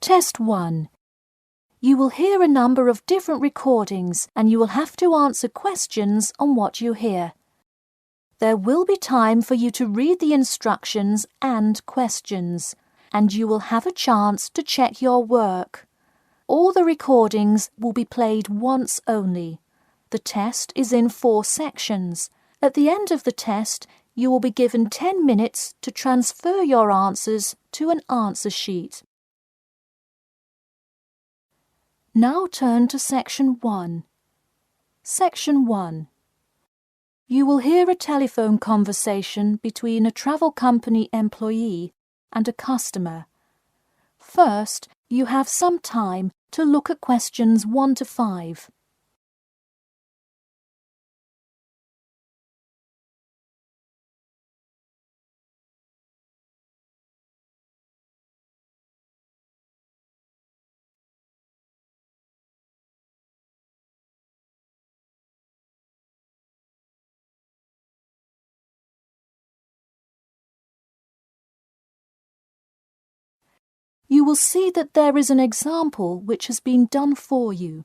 Test 1. You will hear a number of different recordings and you will have to answer questions on what you hear. There will be time for you to read the instructions and questions, and you will have a chance to check your work. All the recordings will be played once only. The test is in 4 sections. At the end of the test, you will be given 10 minutes to transfer your answers to an answer sheet. Now turn to Section 1. Section 1. You will hear a telephone conversation between a travel company employee and a customer. First, you have some time to look at questions 1 to 5. You will see that there is an example which has been done for you.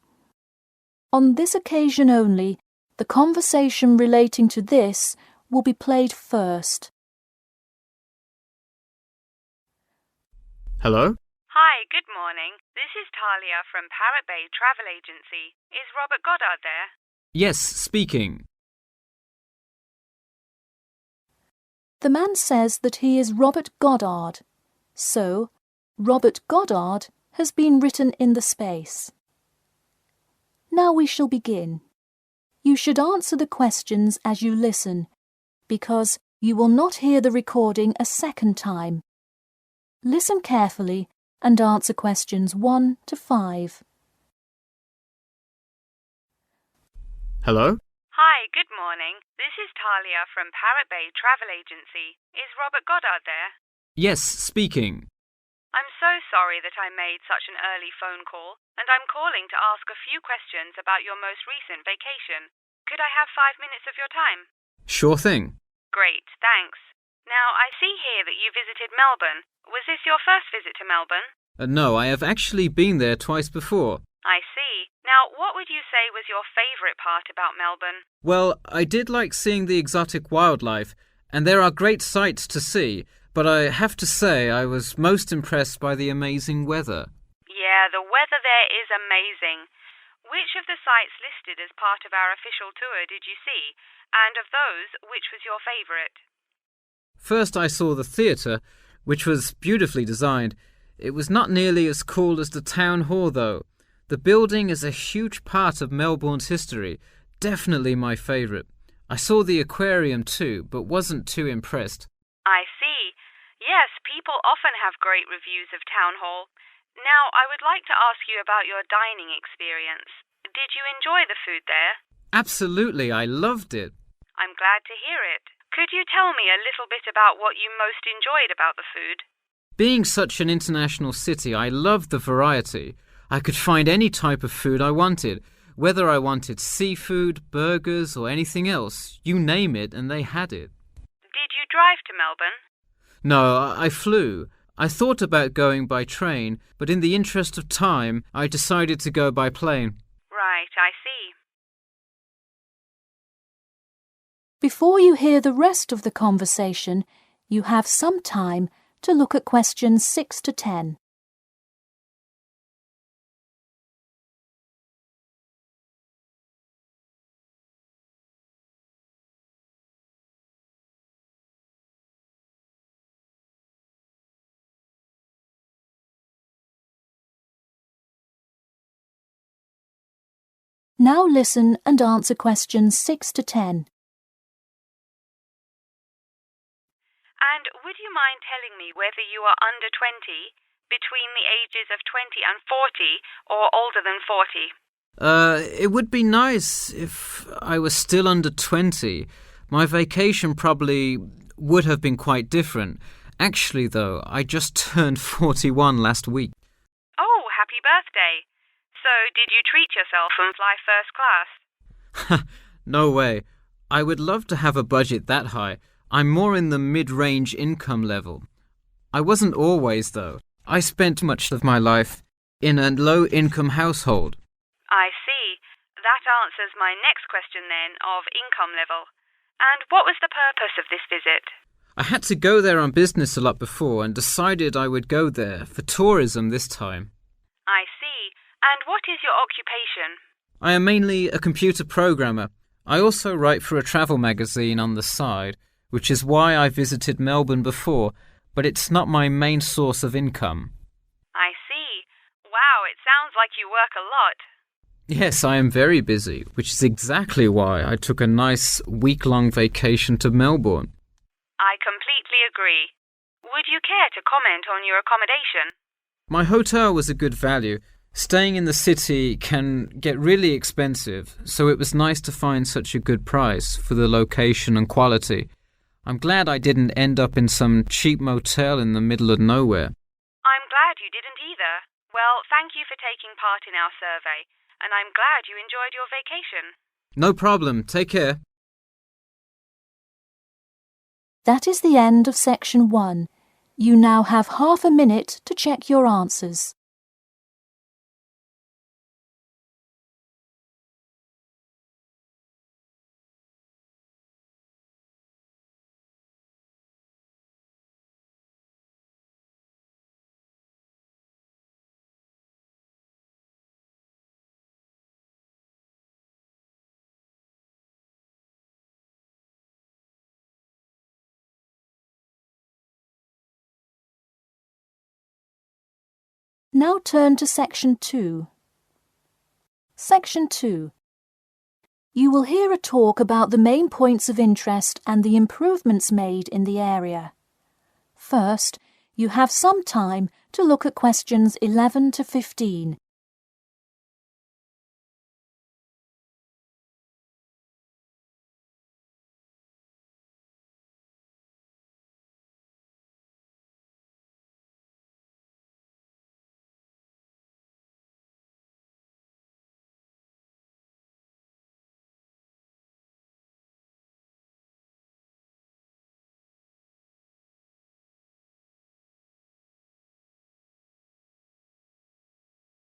On this occasion only, the conversation relating to this will be played first. Hello? Hi, good morning. This is Talia from Parrot Bay Travel Agency. Is Robert Goddard there? Yes, speaking. The man says that he is Robert Goddard. So, Robert Goddard has been written in the space. Now we shall begin. You should answer the questions as you listen, because you will not hear the recording a second time. Listen carefully and answer questions 1 to 5. Hello? Hi, good morning. This is Talia from Parrot Bay Travel Agency. Is Robert Goddard there? Yes, speaking. I'm so sorry that I made such an early phone call, and I'm calling to ask a few questions about your most recent vacation. Could I have 5 minutes of your time? Sure thing. Great, thanks. Now, I see here that you visited Melbourne. Was this your first visit to Melbourne? No, I have actually been there twice before. I see. Now, what would you say was your favourite part about Melbourne? Well, I did like seeing the exotic wildlife, and there are great sights to see, but I have to say I was most impressed by the amazing weather. Yeah, the weather there is amazing. Which of the sites listed as part of our official tour did you see? And of those, which was your favourite? First I saw the theatre, which was beautifully designed. It was not nearly as cool as the town hall, though. The building is a huge part of Melbourne's history. Definitely my favourite. I saw the aquarium too, but wasn't too impressed. I see. Yes, people often have great reviews of Town Hall. Now, I would like to ask you about your dining experience. Did you enjoy the food there? Absolutely, I loved it. I'm glad to hear it. Could you tell me a little bit about what you most enjoyed about the food? Being such an international city, I loved the variety. I could find any type of food I wanted, whether I wanted seafood, burgers, or anything else. You name it, and they had it. Did you drive to Melbourne? No, I flew. I thought about going by train, but in the interest of time, I decided to go by plane. Right, I see. Before you hear the rest of the conversation, you have some time to look at questions 6 to 10. Now listen and answer questions 6 to 10. And would you mind telling me whether you are under 20, between the ages of 20 and 40, or older than 40? It would be nice if I was still under 20. My vacation probably would have been quite different. Actually, though, I just turned 41 last week. Oh, happy birthday. So, did you treat yourself and fly first class? No way. I would love to have a budget that high. I'm more in the mid-range income level. I wasn't always, though. I spent much of my life in a low-income household. I see. That answers my next question then, of income level. And what was the purpose of this visit? I had to go there on business a lot before and decided I would go there for tourism this time. I see. And what is your occupation? I am mainly a computer programmer. I also write for a travel magazine on the side, which is why I visited Melbourne before, but it's not my main source of income. I see. Wow, it sounds like you work a lot. Yes, I am very busy, which is exactly why I took a nice week-long vacation to Melbourne. I completely agree. Would you care to comment on your accommodation? My hotel was a good value. Staying in the city can get really expensive, so it was nice to find such a good price for the location and quality. I'm glad I didn't end up in some cheap motel in the middle of nowhere. I'm glad you didn't either. Well, thank you for taking part in our survey, and I'm glad you enjoyed your vacation. No problem. Take care. That is the end of section 1. You now have half a minute to check your answers. Now turn to section 2. Section 2. You will hear a talk about the main points of interest and the improvements made in the area. First, you have some time to look at questions 11 to 15.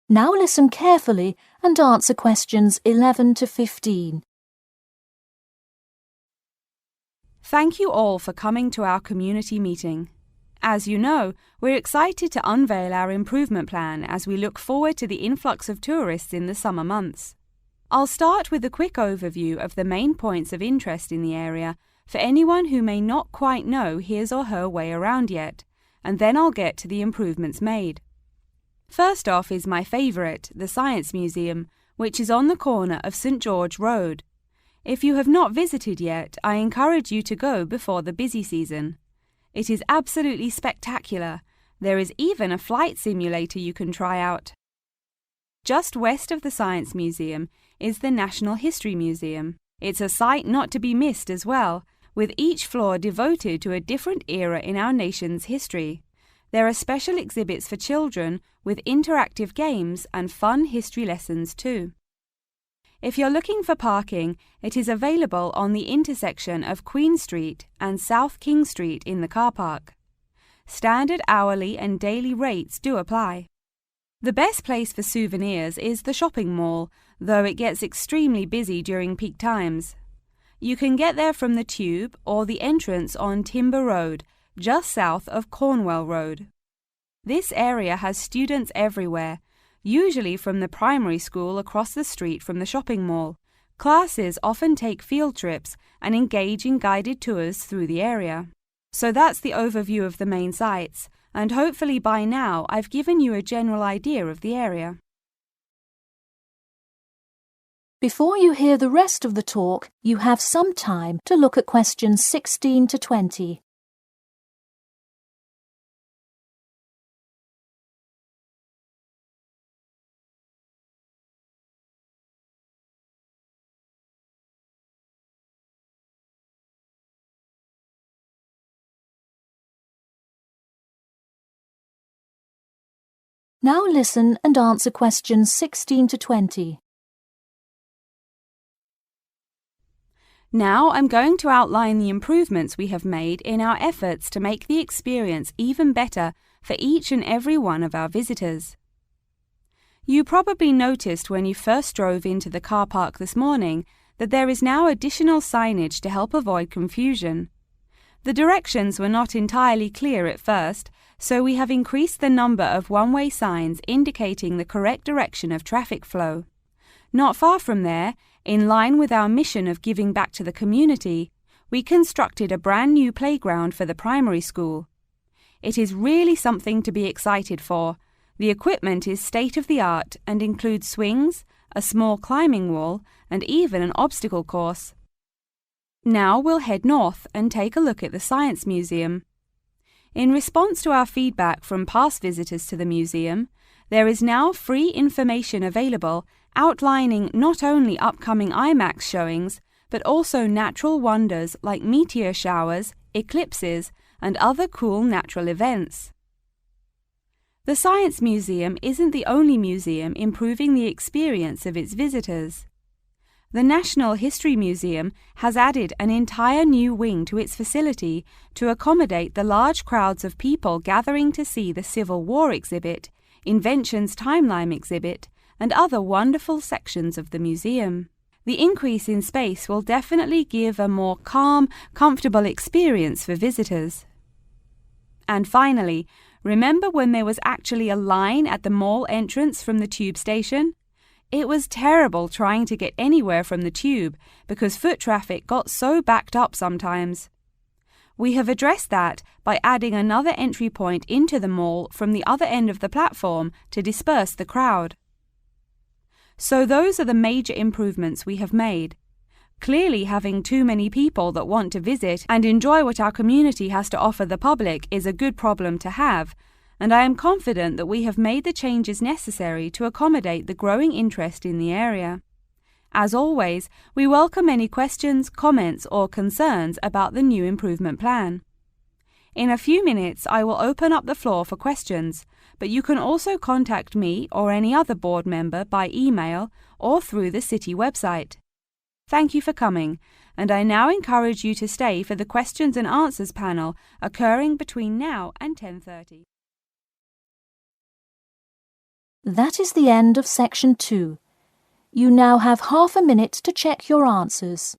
Now listen carefully and answer questions 11 to 15. Thank you all for coming to our community meeting. As you know, we're excited to unveil our improvement plan as we look forward to the influx of tourists in the summer months. I'll start with a quick overview of the main points of interest in the area for anyone who may not quite know his or her way around yet, and then I'll get to the improvements made. First off is my favourite, the Science Museum, which is on the corner of St George Road. If you have not visited yet, I encourage you to go before the busy season. It is absolutely spectacular. There is even a flight simulator you can try out. Just west of the Science Museum is the National History Museum. It's a sight not to be missed as well, with each floor devoted to a different era in our nation's history. There are special exhibits for children with interactive games and fun history lessons too. If you're looking for parking, it is available on the intersection of Queen Street and South King Street in the car park. Standard hourly and daily rates do apply. The best place for souvenirs is the shopping mall, though it gets extremely busy during peak times. You can get there from the Tube or the entrance on Timber Road, just south of Cornwall Road. This area has students everywhere, usually from the primary school across the street from the shopping mall. Classes often take field trips and engage in guided tours through the area. So that's the overview of the main sites, and hopefully by now I've given you a general idea of the area. Before you hear the rest of the talk, you have some time to look at questions 16 to 20. Now listen and answer questions 16 to 20. Now I'm going to outline the improvements we have made in our efforts to make the experience even better for each and every one of our visitors. You probably noticed when you first drove into the car park this morning that there is now additional signage to help avoid confusion. The directions were not entirely clear at first, so we have increased the number of one-way signs indicating the correct direction of traffic flow. Not far from there, in line with our mission of giving back to the community, we constructed a brand new playground for the primary school. It is really something to be excited for. The equipment is state-of-the-art and includes swings, a small climbing wall, and even an obstacle course. Now we'll head north and take a look at the Science Museum. In response to our feedback from past visitors to the museum, there is now free information available outlining not only upcoming IMAX showings, but also natural wonders like meteor showers, eclipses, and other cool natural events. The Science Museum isn't the only museum improving the experience of its visitors. The National History Museum has added an entire new wing to its facility to accommodate the large crowds of people gathering to see the Civil War exhibit, Inventions Timeline exhibit, and other wonderful sections of the museum. The increase in space will definitely give a more calm, comfortable experience for visitors. And finally, remember when there was actually a line at the mall entrance from the tube station? It was terrible trying to get anywhere from the tube because foot traffic got so backed up sometimes. We have addressed that by adding another entry point into the mall from the other end of the platform to disperse the crowd. So those are the major improvements we have made. Clearly, having too many people that want to visit and enjoy what our community has to offer the public is a good problem to have, and I am confident that we have made the changes necessary to accommodate the growing interest in the area. As always, we welcome any questions, comments, or concerns about the new improvement plan. In a few minutes, I will open up the floor for questions, but you can also contact me or any other board member by email or through the city website. Thank you for coming, and I now encourage you to stay for the questions and answers panel occurring between now and 10:30. That is the end of Section 2. You now have half a minute to check your answers.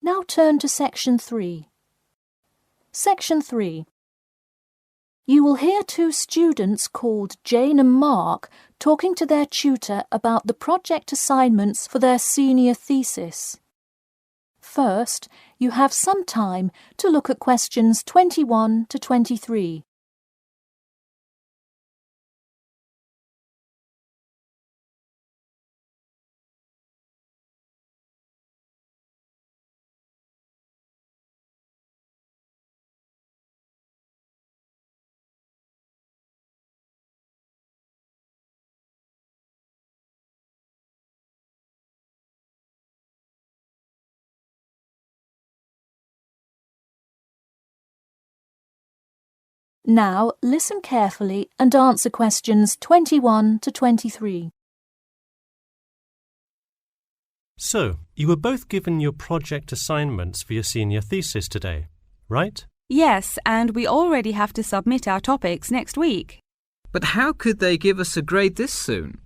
Now turn to Section 3. Section 3. You will hear two students called Jane and Mark talking to their tutor about the project assignments for their senior thesis. First, you have some time to look at questions 21 to 23. Now listen carefully and answer questions 21 to 23. So, you were both given your project assignments for your senior thesis today, right? Yes, and we already have to submit our topics next week. But how could they give us a grade this soon?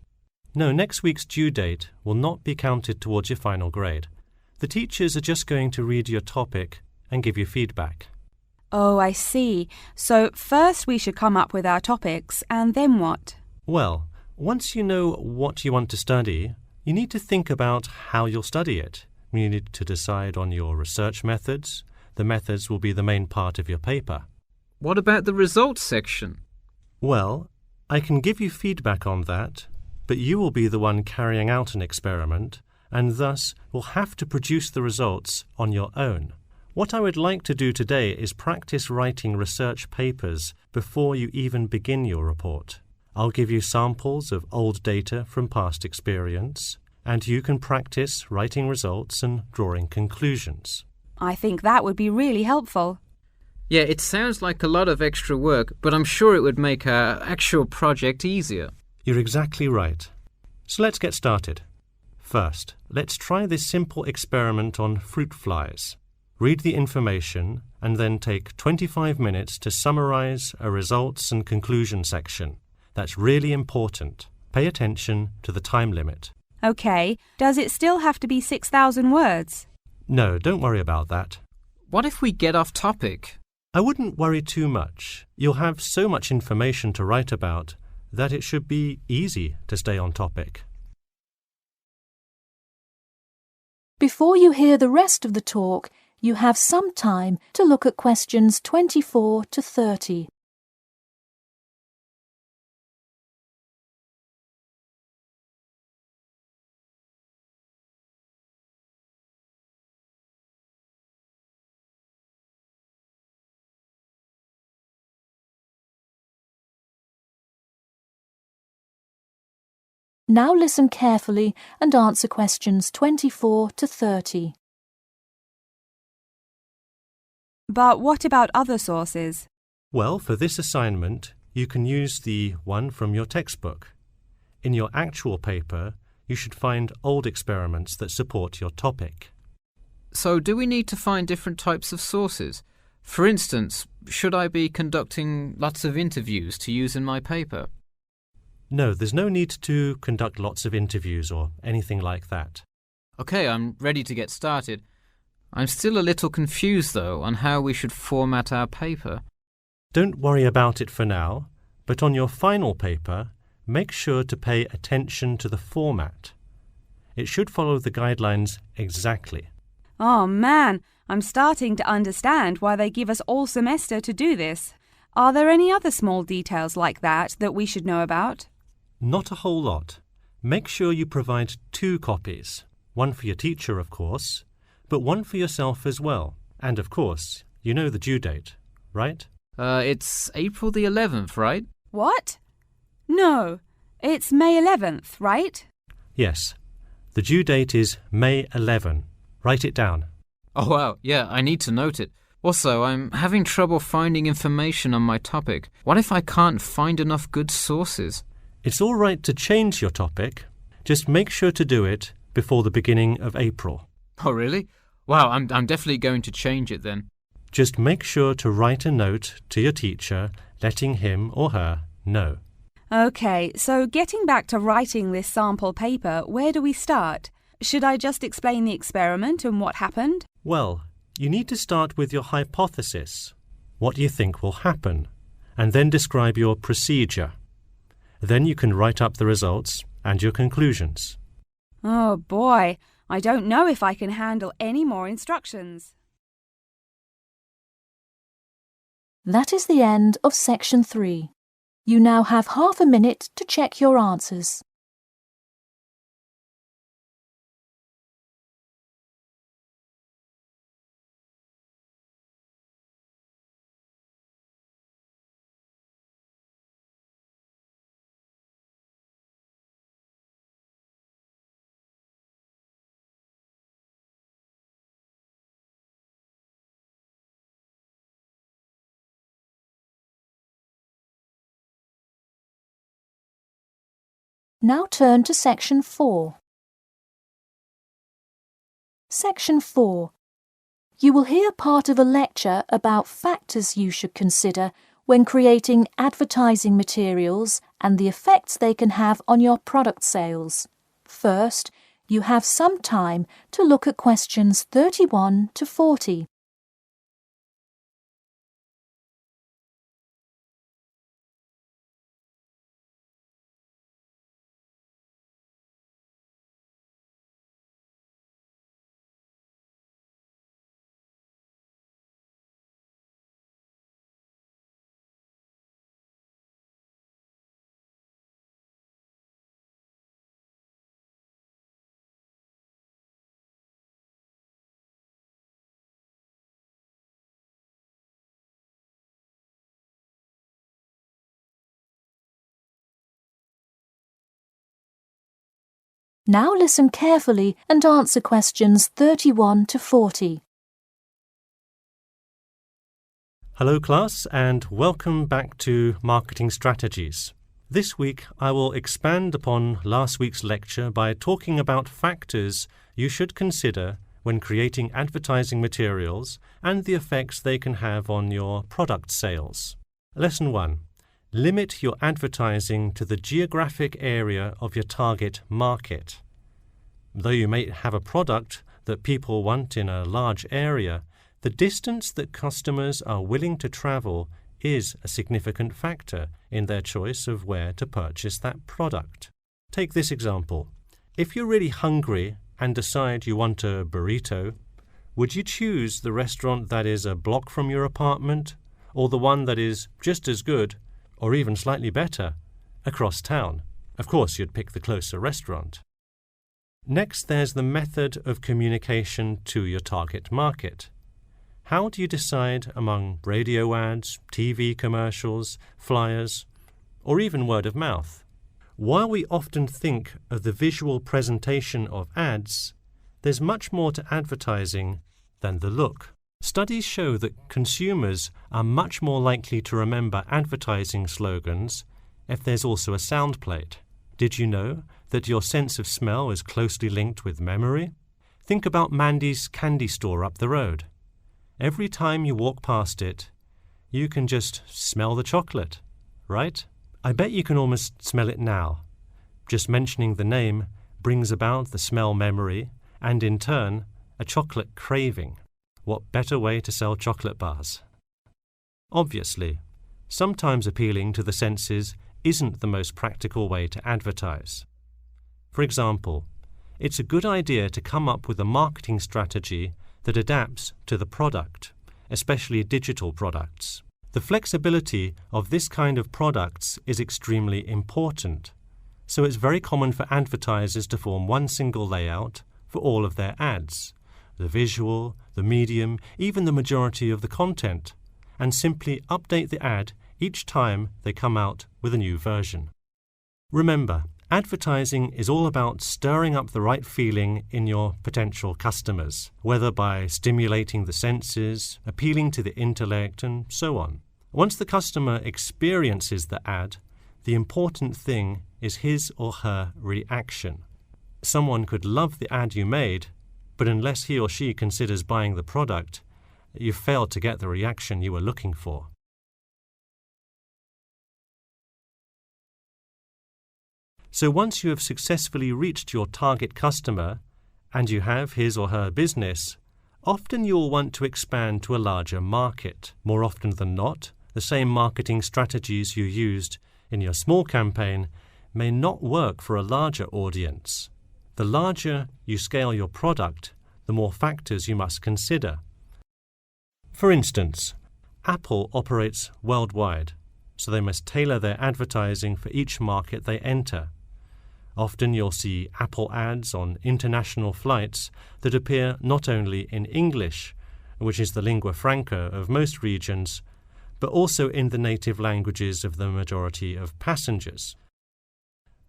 No, next week's due date will not be counted towards your final grade. The teachers are just going to read your topic and give you feedback. Oh, I see. So first we should come up with our topics, and then what? Well, once you know what you want to study, you need to think about how you'll study it. You need to decide on your research methods. The methods will be the main part of your paper. What about the results section? Well, I can give you feedback on that, but you will be the one carrying out an experiment, and thus will have to produce the results on your own. What I would like to do today is practice writing research papers before you even begin your report. I'll give you samples of old data from past experience, and you can practice writing results and drawing conclusions. I think that would be really helpful. Yeah, it sounds like a lot of extra work, but I'm sure it would make our actual project easier. You're exactly right. So let's get started. First, let's try this simple experiment on fruit flies. Read the information and then take 25 minutes to summarize a results and conclusion section. That's really important. Pay attention to the time limit. OK, does it still have to be 6,000 words? No, don't worry about that. What if we get off topic? I wouldn't worry too much. You'll have so much information to write about that it should be easy to stay on topic. Before you hear the rest of the talk, you have some time to look at questions 24 to 30. Now listen carefully and answer questions 24 to 30. But what about other sources? Well, for this assignment, you can use the one from your textbook. In your actual paper, you should find old experiments that support your topic. So do we need to find different types of sources? For instance, should I be conducting lots of interviews to use in my paper? No, there's no need to conduct lots of interviews or anything like that. OK, I'm ready to get started. I'm still a little confused, though, on how we should format our paper. Don't worry about it for now, but on your final paper, make sure to pay attention to the format. It should follow the guidelines exactly. Oh man, I'm starting to understand why they give us all semester to do this. Are there any other small details like that we should know about? Not a whole lot. Make sure you provide 2 copies. One for your teacher, of course, but one for yourself as well. And of course, you know the due date, right? It's April the 11th, right? What? No, it's May 11th, right? Yes. The due date is May 11. Write it down. Oh, wow. Yeah, I need to note it. Also, I'm having trouble finding information on my topic. What if I can't find enough good sources? It's all right to change your topic. Just make sure to do it before the beginning of April. Oh, really? Wow, I'm definitely going to change it then. Just make sure to write a note to your teacher, letting him or her know. OK, so getting back to writing this sample paper, where do we start? Should I just explain the experiment and what happened? Well, you need to start with your hypothesis, what you think will happen, and then describe your procedure. Then you can write up the results and your conclusions. Oh boy, I don't know if I can handle any more instructions. That is the end of section 3. You now have half a minute to check your answers. Now turn to section 4. Section 4. You will hear part of a lecture about factors you should consider when creating advertising materials and the effects they can have on your product sales. First, you have some time to look at questions 31 to 40. Now listen carefully and answer questions 31 to 40. Hello class, and welcome back to Marketing Strategies. This week I will expand upon last week's lecture by talking about factors you should consider when creating advertising materials and the effects they can have on your product sales. Lesson 1. Limit your advertising to the geographic area of your target market. Though you may have a product that people want in a large area, the distance that customers are willing to travel is a significant factor in their choice of where to purchase that product. Take this example. If you're really hungry and decide you want a burrito, would you choose the restaurant that is a block from your apartment, or the one that is just as good, or even slightly better, across town? Of course, you'd pick the closer restaurant. Next, there's the method of communication to your target market. How do you decide among radio ads, TV commercials, flyers, or even word of mouth? While we often think of the visual presentation of ads, there's much more to advertising than the look. Studies show that consumers are much more likely to remember advertising slogans if there's also a sound plate. Did you know that your sense of smell is closely linked with memory? Think about Mandy's candy store up the road. Every time you walk past it, you can just smell the chocolate, right? I bet you can almost smell it now. Just mentioning the name brings about the smell memory and, in turn, a chocolate craving. What better way to sell chocolate bars? Obviously, sometimes appealing to the senses isn't the most practical way to advertise. For example, it's a good idea to come up with a marketing strategy that adapts to the product, especially digital products. The flexibility of this kind of products is extremely important, so it's very common for advertisers to form one single layout for all of their ads, the visual, the medium, even the majority of the content, and simply update the ad each time they come out with a new version. Remember, advertising is all about stirring up the right feeling in your potential customers, whether by stimulating the senses, appealing to the intellect, and so on. Once the customer experiences the ad, the important thing is his or her reaction. Someone could love the ad you made, but unless he or she considers buying the product, you've failed to get the reaction you were looking for. So once you have successfully reached your target customer, and you have his or her business, often you'll want to expand to a larger market. More often than not, the same marketing strategies you used in your small campaign may not work for a larger audience. The larger you scale your product, the more factors you must consider. For instance, Apple operates worldwide, so they must tailor their advertising for each market they enter. Often you'll see Apple ads on international flights that appear not only in English, which is the lingua franca of most regions, but also in the native languages of the majority of passengers.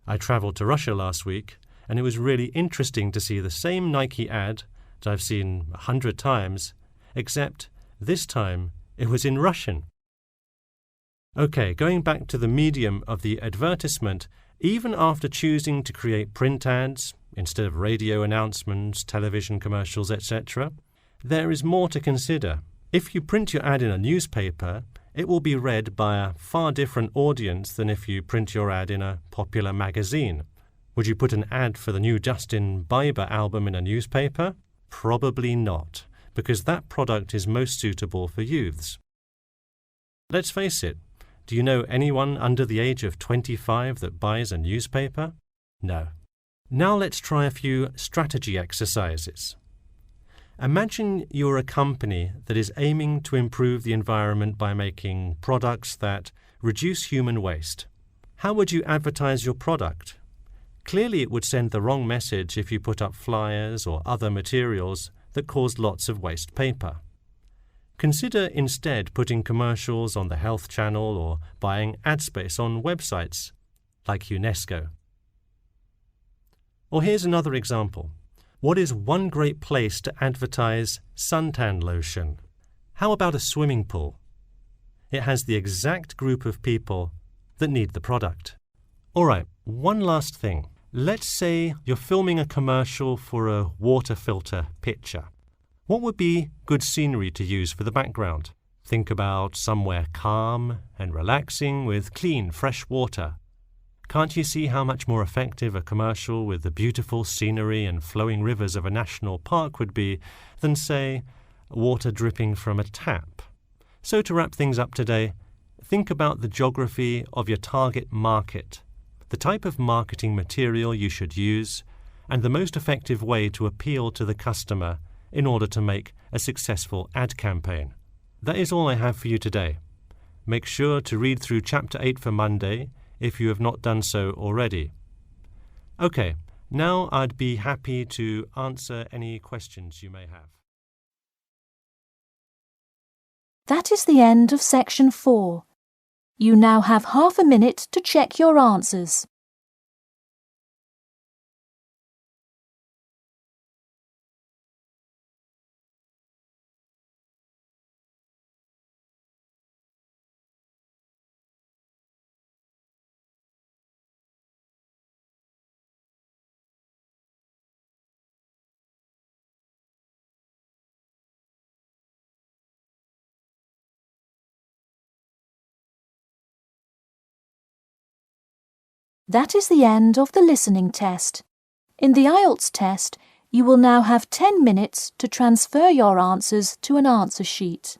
I travelled to Russia last week, and it was really interesting to see the same Nike ad that I've seen 100 times, except this time it was in Russian. Okay, going back to the medium of the advertisement, even after choosing to create print ads instead of radio announcements, television commercials, etc., there is more to consider. If you print your ad in a newspaper, it will be read by a far different audience than if you print your ad in a popular magazine. Would you put an ad for the new Justin Bieber album in a newspaper? Probably not, because that product is most suitable for youths. Let's face it, do you know anyone under the age of 25 that buys a newspaper? No. Now let's try a few strategy exercises. Imagine you're a company that is aiming to improve the environment by making products that reduce human waste. How would you advertise your product? Clearly it would send the wrong message if you put up flyers or other materials that cause lots of waste paper. Consider instead putting commercials on the Health Channel or buying ad space on websites like UNESCO. Or here's another example. What is one great place to advertise suntan lotion? How about a swimming pool? It has the exact group of people that need the product. All right, one last thing. Let's say you're filming a commercial for a water filter pitcher. What would be good scenery to use for the background? Think about somewhere calm and relaxing with clean, fresh water. Can't you see how much more effective a commercial with the beautiful scenery and flowing rivers of a national park would be than, say, water dripping from a tap? So to wrap things up today, think about the geography of your target market, the type of marketing material you should use, and the most effective way to appeal to the customer in order to make a successful ad campaign. That is all I have for you today. Make sure to read through Chapter 8 for Monday if you have not done so already. Okay, now I'd be happy to answer any questions you may have. That is the end of Section 4. You now have half a minute to check your answers. That is the end of the listening test. In the IELTS test, you will now have 10 minutes to transfer your answers to an answer sheet.